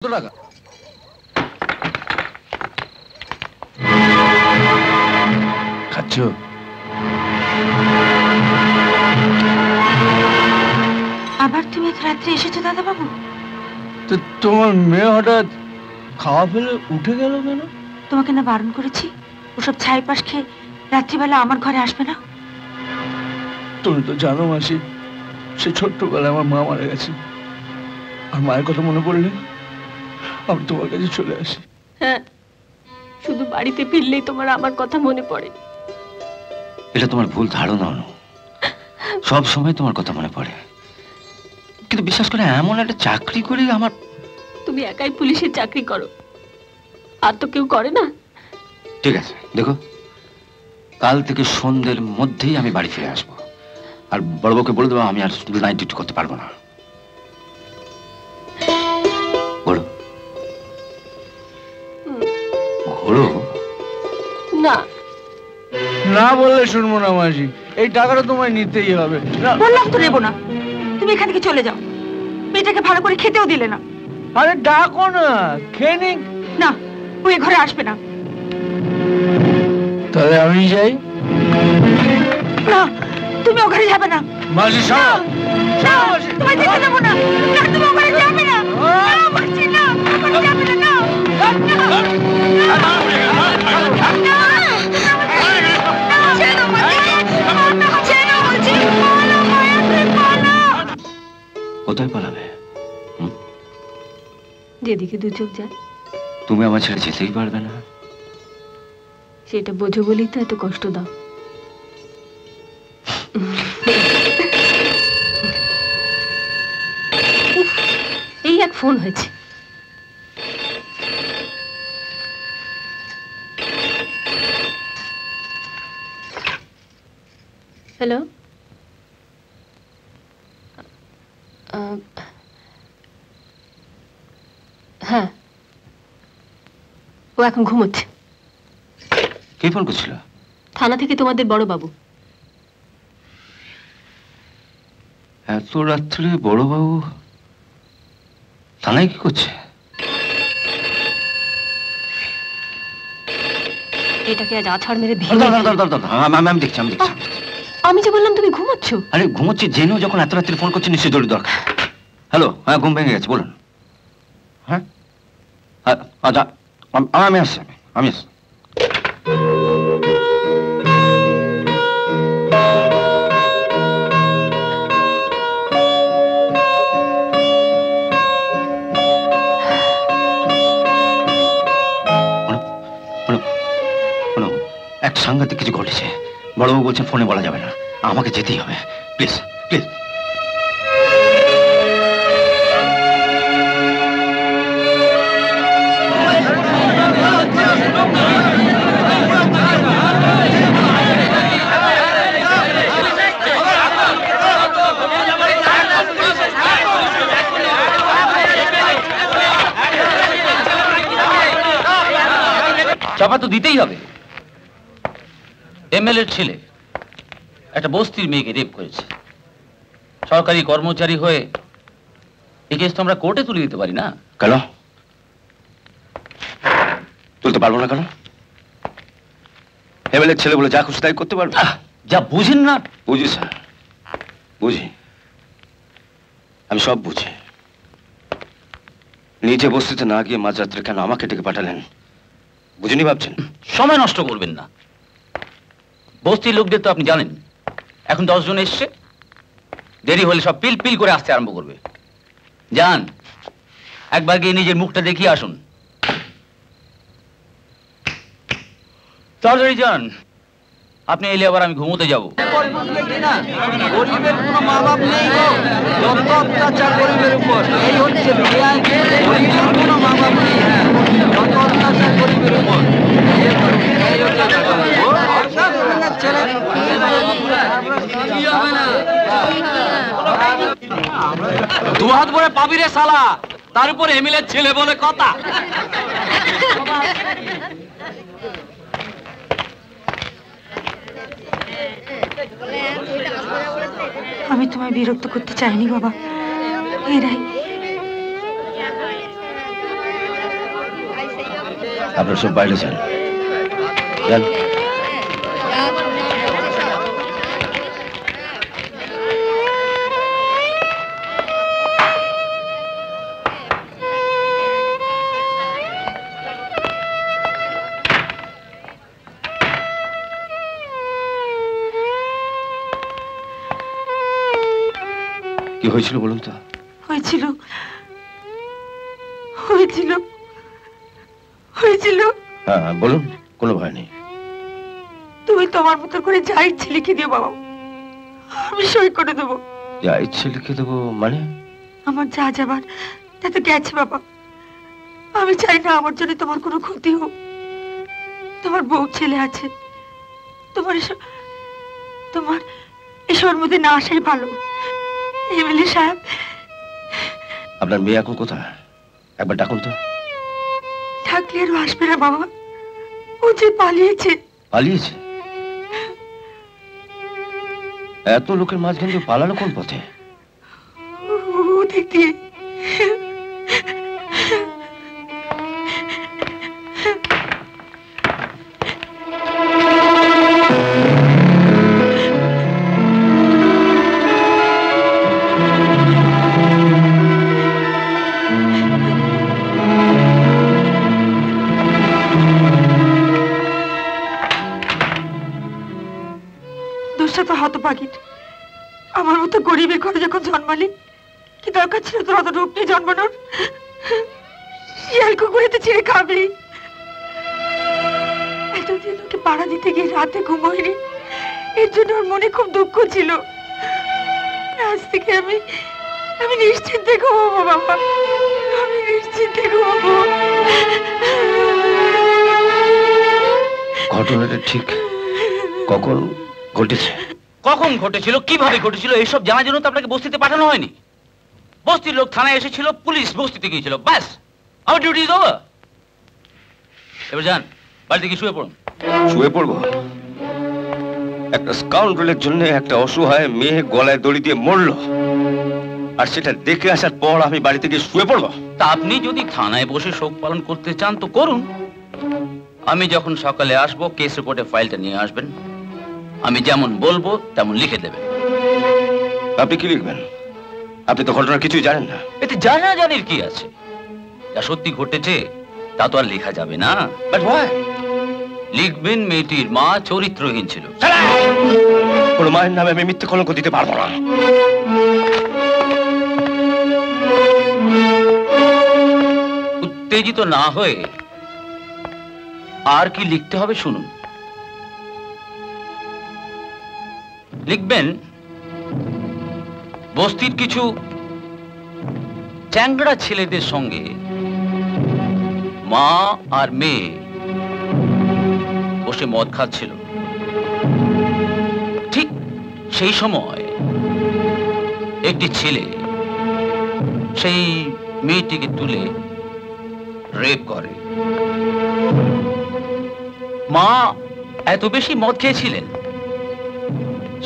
টাকা খাচ্ছ? আবার তুমি এত রাত্রে এসেছো দাদা বাবু? তো তোমার মেয়ে হঠাৎ খাওয়া ফেলে উঠে গেল কেন? তোমাকে না বারণ করেছি ওসব ছাই পাশ খেয়ে রাত্রিবেলা আমার ঘরে আসবে না। তুমি তো জানো মাসি, সে ছোট্টবেলায় আমার মা মারা গেছে। আর মায়ের কথা মনে পড়লে আমি তোমার কাছে চলে আসি। হ্যাঁ, শুধু বাড়িতে ফিরলেই তোমার আমার কথা মনে পড়ে। এটা তোমার ভুল ধারণা। সব সময় তোমার কথা মনে পড়ে, কিন্তু বিশ্বাস করে এমন একটা চাকরি করে আমার... তুমি একাই পুলিশের চাকরি করো, আর তো কেউ করে না। ঠিক আছে, দেখো কাল থেকে সন্ধ্যের মধ্যেই আমি বাড়ি ফিরে আসবো। আর বড়বাবুকে বলে দেবো আমি আর নাইট ডিউটি করতে পারবো না। বলো ঘোরো না। না বললে শুনবো না মাসি, এই টাকাটা তোমায় নিতেই হবে। বললাম তো নেবো না, তুমি এখান থেকে চলে যাও। মেয়েটাকে ভালো করে খেতেও দিলে না। আরে ডাকো না, খেয়ে নিক। না, ওই ঘরে আসবে না। তাহলে আমি যাই। না, তুমি ওখানে যাবে না। মাসি না, সব না, তোমায় যেতে দেবো না। না, তুমি ওখানে যাবে না। না, বলছি না, ওখানে যাবে না, না। কোথায় পালাবে? যেদিকে দু চোখ যায়। তুমি আমার ছেড়ে যেতেই পারবে না। সেটা বোঝো বলেই তো এত কষ্ট দাও। এই এক ফোন হয়েছে। হ্যালো, হ্যাঁ, ও এখন ঘুমোচ্ছে। কে ফোন করছিল? থানা থেকে তোমাদের বড় বাবু। এত রাত্রে বড়বাবু থানায় কি করছে? এটাকে আজ আছাড় মেরে আমি দেখছি। আমি যে বললাম তুমি ঘুমোচ্ছ। আরে ঘুমোচ্ছে জেনেও যখন এত রাত্রে ফোন করছে নিশ্চয়ই জরুরি দরকার। হ্যালো, হ্যাঁ ঘুম ভেঙে গেছে, বলুন। হ্যাঁ আচ্ছা, আমি আসছি। এক সাংঘাতিক কিছু ঘটেছে। বড়বাবু বলছেন ফোনে বলা যাবে না, আমাকে যেতেই হবে। Please please. চাপা তো দিতেই হবে। এমএলএর ছেলে একটা বস্তির মেয়েকে রেপ করেছে। সরকারি কর্মচারী হয়ে এই কেস তো আমরা কোর্টে তুলে দিতে পারি না। কেন তুলতে পারবো না? কেন? এমএলএর ছেলে বলে যা খুশি তাই করতে পারবো? যা বুঝেন না। বুঝি স্যার, বুঝি, আমি সব বুঝি। নিজে বস্তিতে না গিয়ে মাঝরাত্রে কেন আমাকে ডেকে পাঠালেন বুঝিনি ভাবছেন? সময় নষ্ট করবেন না। বস্তির লোকদের তো আপনি জানেন, এখন 10 জন এসছে, দেরি হলে সব পিল পিল করে আসতে আরম্ভ করবে। যান, একবার গিয়ে নিজের মুখটা দেখিয়ে আসুন। তাড়াতাড়ি যান, আপনি এলে আবার আমি ঘুমোতে যাব। গরিবের কোনো মা বাপ নেই গো, যত অত্যাচার গরিবের উপর। এই হচ্ছে গরিবের কোনো মা বাপ নেই, যত অত্যাচার গরিবের উপর। দু হাত ভরে পাবি রে শালা, তার উপর এমএলএর ছেলে বলে কথা। আমি তোমায় বিরক্ত করতে চাইনি বাবা। এরাই আপনারা সব বাইরে যান। যান। কি হয়েছিল বলুন তো? হয়েছিল হয়েছিল হয়েছিল হ্যাঁ বলুন, কোনো ভয় নেই। তুমি তোমার মতো করে যা ইচ্ছে লিখে দিও বাবা, আমি সই করে দেবো। যা ইচ্ছে লিখে দেবো মানে? আমার যা যাবার তা তো গেছে বাবা। আমি চাই না আমার জন্য তোমার কোনো ক্ষতি হোক। তোমার বউ ছেলে আছে, তোমার এসবের মধ্যে না আসাই ভালো। এমএলএ সাহেব। আপনার মেয়ে এখন কোথায়? একবার ডাকুন তো। থাকলে আর আসবে না বাবা, ও যে পালিয়েছে। পালিয়েছে? এত লোকের মাঝখান দিয়ে পালালো কোন পথে? ওদিক দিয়ে। হতভাগীর আমার মতো গরিবের ঘরে যখন জন্মালি, কি দরকার ছিল তোর অত রূপ নিয়ে জন্মানোর? শিয়াল কুকুরেতে ছিঁড়ে খাবি। এতদিন ওকে পাড়া দিতে গিয়ে রাতে ঘুমোয়নি, এর জন্য ওর মনে খুব দুঃখ ছিল। আজ থেকে আমি নিশ্চিন্তে ঘুমাবো বাবা, আমি নিশ্চিন্তে ঘুমাবো। ঘটনাটা ঠিক কখন ঘটেছে? কখন ঘটেছিল, কিভাবে ঘটেছিল, এইসব জানার জন্য তো আপনাকে বস্তিতে পাঠানো হয়নি। বস্তির লোক থানায় এসেছিল, পুলিশ বস্তিতে গিয়েছিল, ব্যাস আমার ডিউটি ইজ ওভার। এবার যান, বাড়িতে গিয়ে শুয়ে পড়ুন। শুয়ে পড়বো? একটা স্কাউন্ডারের জন্য একটা অসহায় মেয়ে গলায় দড়ি দিয়ে মরলো, আর সেটা দেখে আসার পর আমি বাড়িতে গিয়ে শুয়ে পড়বো? তা আপনি যদি থানায় বসে শোক পালন করতে চান তো করুন। আমি যখন সকালে আসবো, কেস রিপোর্টে ফাইলটা নিয়ে আসবেন। আমি যেমন বলবো তেমন লিখে দেবেন। আপনি কি লিখবেন? আপনি তো ঘটনার কিছুই জানেন না। এতে জানাজানির কি আছে? যা সত্যি ঘটেছে তা তো আর লেখা যাবে না। But why? লিখবেন মেয়েটির মা চরিত্রহীন ছিল। কোনো মায়ের নামে আমি মিথ্যে কলঙ্ক দিতে পারবো না। উত্তেজিত না হয়ে আর কি লিখতে হবে শুনুন। লিখবেন, বস্তির কিছু চ্যাংড়া ছেলেদের সঙ্গে মা আর মেয়ে বসে মদ খাচ্ছিল। ঠিক সেই সময় একটি ছেলে সেই মেয়েটিকে তুলে রেপ করে। মা এত বেশি মদ খেয়েছিলেন,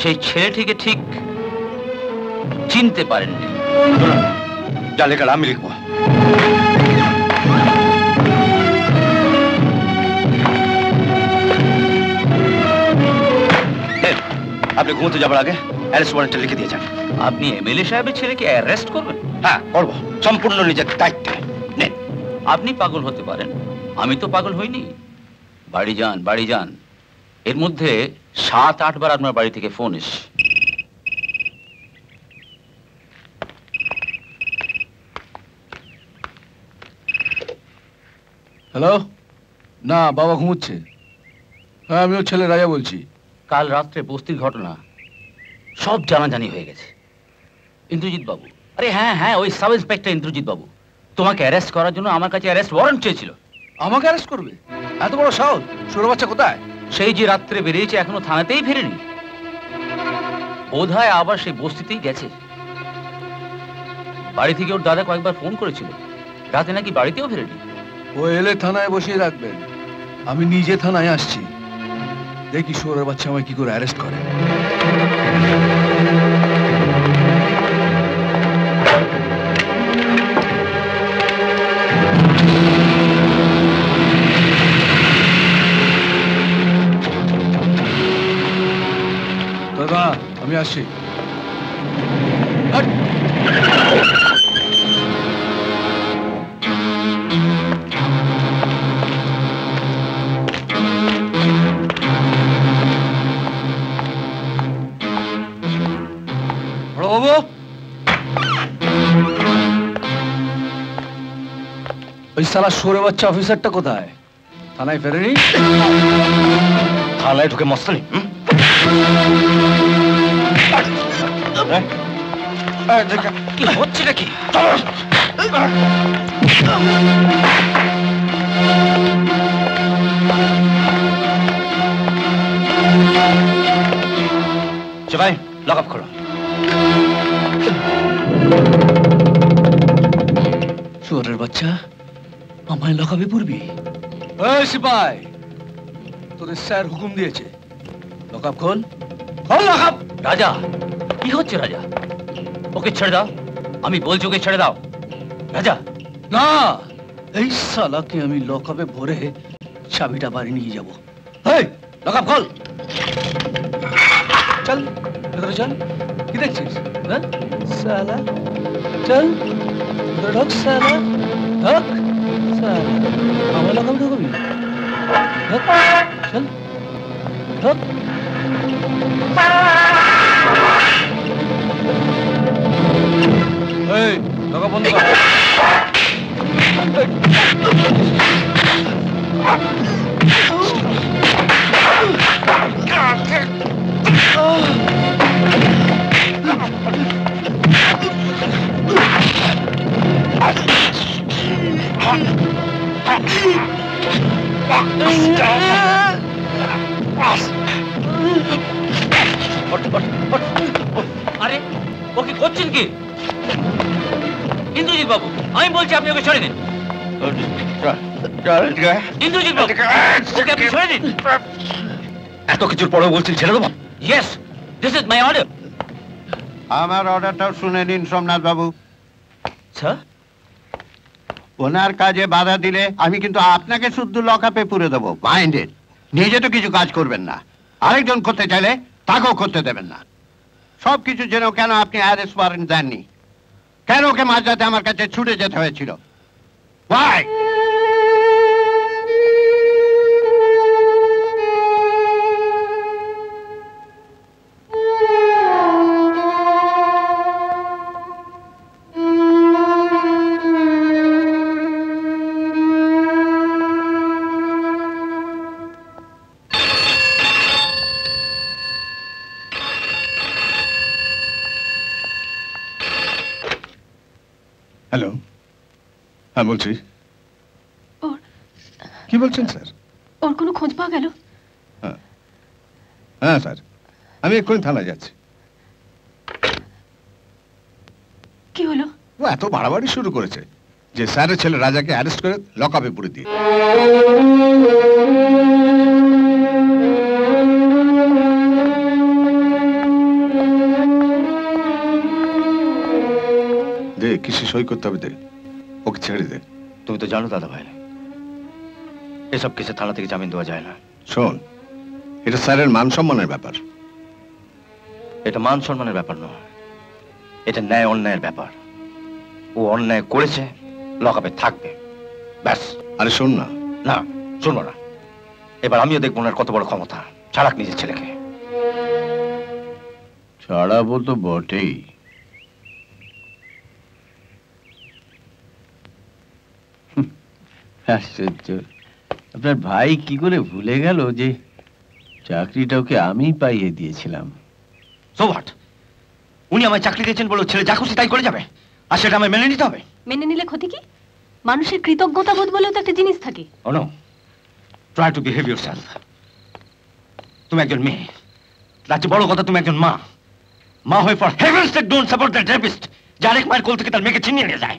সেই ছেলেটিকে ঠিক চিনতে পারেননি। যা লেখার আমি লিখবো। আপনি ঘুমোতে যাবার আগে অ্যারেস্ট ওয়ারেন্টটা লিখে দিয়ে যান। আপনি এমএলএ সাহেবের ছেলেকে অ্যারেস্ট করবেন? হ্যাঁ করবো, সম্পূর্ণ নিজের দায়িত্বে। নেন। আপনি পাগল হতে পারেন, আমি তো পাগল হইনি। বাড়ি যান, বাড়ি যান। এর মধ্যে 7-8 বার আপনার বাড়ি থেকে ফোন এসছে। হ্যালো? না, বাবা ঘুমোচ্ছে। হ্যাঁ, আমি ওর ছেলে রাজা বলছি। কাল রাত্রে বস্তির ঘটনা সব জানাজানি হয়ে গেছে। ইন্দ্রজিৎ বাবু, আরে হ্যাঁ হ্যাঁ, ওই সাব ইন্সপেক্টর ইন্দ্রজিৎ বাবু তোমাকে অ্যারেস্ট করার জন্য আমার কাছে অ্যারেস্ট ওয়ারেন্ট চেয়েছিল। আমাকে অ্যারেস্ট করবে? এত বড় সাহস! ছোট বাচ্চা কোথায়? সেই যে রাত্রে বেরিয়েছে, এখনো থানাতেই ফেরেনি। বোধহয় আবার সেই বস্তিতেই গেছে। বাড়ি থেকে ওর দাদা কয়েকবার ফোন করেছিল, রাতে নাকি বাড়িতেও ফেরেনি। ও এলে থানায় বসিয়ে রাখবেন, আমি নিজে থানায় আসছি। দেখি শুয়োরের বাচ্চা আমায় কি করে অ্যারেস্ট করে। আসি। বড়বাবু, ওই শালা সরে বাচ্চা অফিসারটা কোথায়? থানায় ফেরেনি? থানায় ঢুকে মস্তানি? কি হচ্ছে নাকি? ভাই লক আপ করো। শুয়োরের বাচ্চা, আমায় লকাবে পড়বি? এই সিপাই, তোদের স্যার হুকুম দিয়েছে, লকআপ খোল। খোল লকআপ। রাজা, কি হচ্ছে রাজা? ওকে ছেড়ে দাও, আমি বলছি ওকে ছেড়ে দাও। রাজা না, এই শালাকে আমি লকআপে ভরে চাবিটা বাড়ি নিয়ে যাব। এই লকআপ খোল। চল ভেতরে চল। কি দেখছিস? হ্যাঁ শালা, চল ভেতরে ঢোক। শালা ঢোক। শালা আমার লকআপে ঢুকবি? ঢোক, চল ঢোক। এই লকআপ বন্ধ কর। আরে ও কি করছেন কি? ইন্দ্রজিৎ বাবু, আমি বলছি আপনি ওকে ছেড়ে দিন। ইন্দ্রজিৎ বাবু, ওকে আপনি ছেড়ে দিন। এত কিছুর পরেও বলছেন ছেড়ে দেবো? Yes, this is my order. আমার অর্ডারটাও শুনে নিন সোমনাথ বাবু। স্যার, ওনার কাজে বাধা দিলে আমি কিন্তু আপনাকে শুদ্ধ লকআপে পুরে দেবো। মাইন্ডেড। নিজে তো কিছু কাজ করবেন না, আরেকজন করতে চাইলে তাকেও করতে দেবেন না। সবকিছু যেন কেন আপনি অ্যারেস্ট ওয়ারেন্ট দেননি? কেন ওকে মাঝরাতে আমার কাছে ছুটে যেতে হয়েছিল? Why? হ্যালো, হ্যাঁ বলছি। ওর কি বলছেন স্যার? ওর কোনো খোঁজ পাওয়া গেল? হ্যাঁ স্যার, আমি এক্ষুনি থানায় যাচ্ছি। কি হলো? ও এত বাড়াবাড়ি শুরু করেছে যে স্যারের ছেলে রাজাকে অ্যারেস্ট করে লকআপে পুরে দিয়ে। দে, কিসে সই করতে হবে দে, ওকে ছেড়ে দে। তুমি তো জানো দাদা ভাই, এসব কেসে থানা থেকে জামিন দেওয়া যায় না। শোন, এটা স্যারের মান সম্মানের ব্যাপার। এটা মান সম্মানের ব্যাপার নয়, এটা ন্যায় অন্যায়ের ব্যাপার। ও অন্যায় করেছে, লকআপে থাকবে, ব্যাস। আরে শোন না। না, শুনবো না। এবার আমিও দেখবো ওনার কত বড় ক্ষমতা, ছাড়াক নিজের ছেলেকে। ছাড়াবো তো বটেই। আশ্চর্য, আপনার ভাই কি করে ভুলে গেল যে চাকরিটা ওকে আমি পাইয়ে দিয়েছিলাম। So what? উনি আমায় চাকরি দিয়েছেন বলে ছেলে যা খুশি তাই করে যাবে, আর সেটা আমায় মেনে নিতে হবে? মেনে নিলে ক্ষতি কি? মানুষের কৃতজ্ঞতা বোধ বলেও তো একটা জিনিস থাকে। Oh no, try to behave yourself. তুমি একজন মেয়ে, তার চেয়ে বড় কথা তুমি একজন মা। মা হয়ে for heaven's sake don't support that rapist, যে আরেক মায়ের কোল থেকে তার মেয়েকে ছিনিয়ে নিয়ে যায়।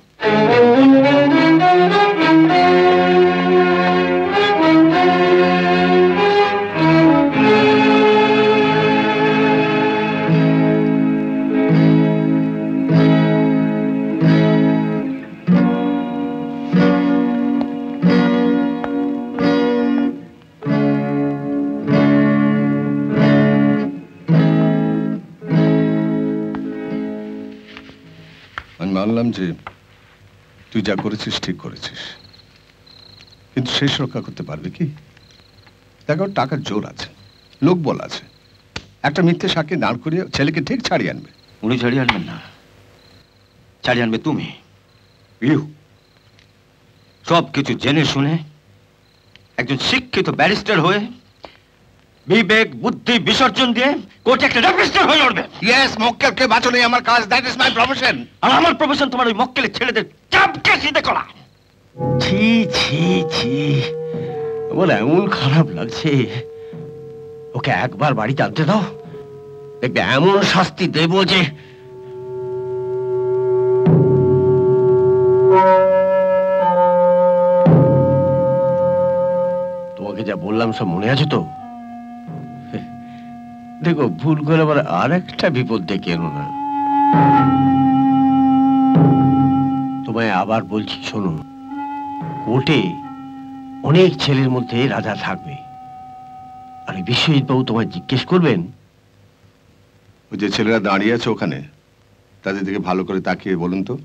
যে তুই যা করেছিস ঠিক করেছিস, কিন্তু শেষ রক্ষা করতে পারবে কি? দেখো, টাকার জোর আছে, লোক বল আছে, একটা মিথ্যে সাক্ষী দাঁড় করিয়ে ছেলেকে ঠিক ছাড়িয়ে আনবে। উনি ছাড়িয়ে আনবেন না, ছাড়িয়ে আনবে তুমি। ইউ সব কিছু জেনে শুনে একজন শিক্ষিত ব্যারিস্টার হয়ে বিবেক বুদ্ধি বিসর্জন দিয়ে কোর্টে একটা রেজিস্টার হয়ে লড়বে। ইয়েস, মক্কেলকে বাঁচানোই আমার কাজ, দ্যাট ইজ মাই প্রফেশন। আর আমার প্রফেশন তোমার ওই মক্কেলের ছেলেদের চাপকে সিধে করা। ছি ছি ছি, আমার এমন খারাপ লাগছে। ওকে একবার বাড়িতে আনতে দাও, দেখবে এমন শাস্তি দেব যে। তোমাকে যা বললাম সব মনে আছে তো? দেখো, ভুল করে আবার আর একটা বিপদ ডেকে এনো না। তোমায় আবার বলছি, শোনো, কোর্টে অনেক ছেলের মধ্যে রাজা থাকবে, আর বিশ্বজিৎ বাবু তোমায় জিজ্ঞেস করবেন, ওই যে ছেলেরা দাঁড়িয়ে আছে ওখানে, তাদের দিকে ভালো করে তাকিয়ে বলুন তো,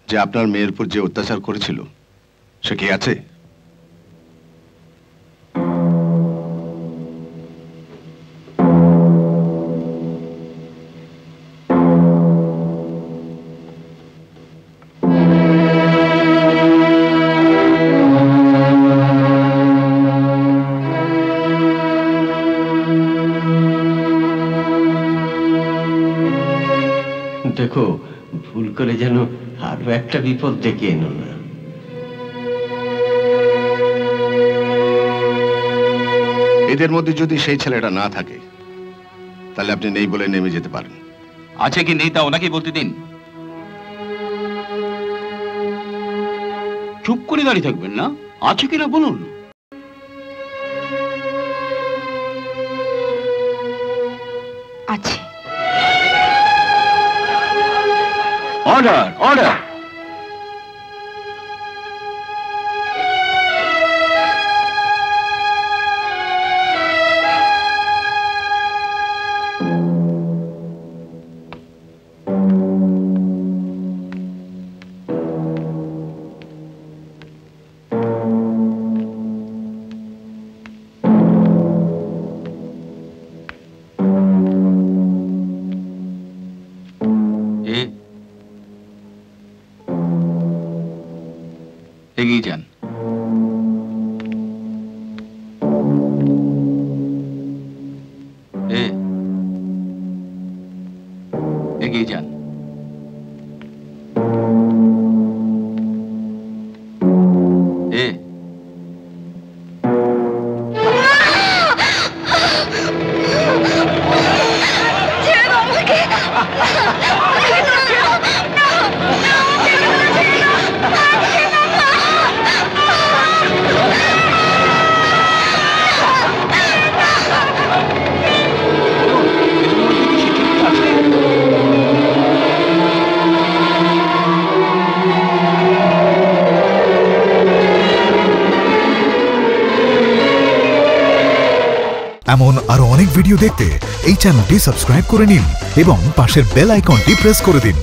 যে আপনার মেয়ের উপর যে অত্যাচার করেছিল সে কি আছে? দেখো, ভুল করে যেন আরো একটা বিপদ ডেকে এনো না। এদের মধ্যে যদি সেই ছেলেটা না থাকে, তাহলে আপনি নেই বলে নেমে যেতে পারেন। আছে কি নেই তা ওনাকে বলতে দিন। চুপ করে দাঁড়িয়ে থাকবেন না, আছে কিনা বলুন। আছে। Order, order. এগিয়ে যান। এগিয়ে যান। এমন আরো অনেক ভিডিও দেখতে এই চ্যানেলটি সাবস্ক্রাইব করে নিন এবং পাশের বেল আইকনটি প্রেস করে দিন।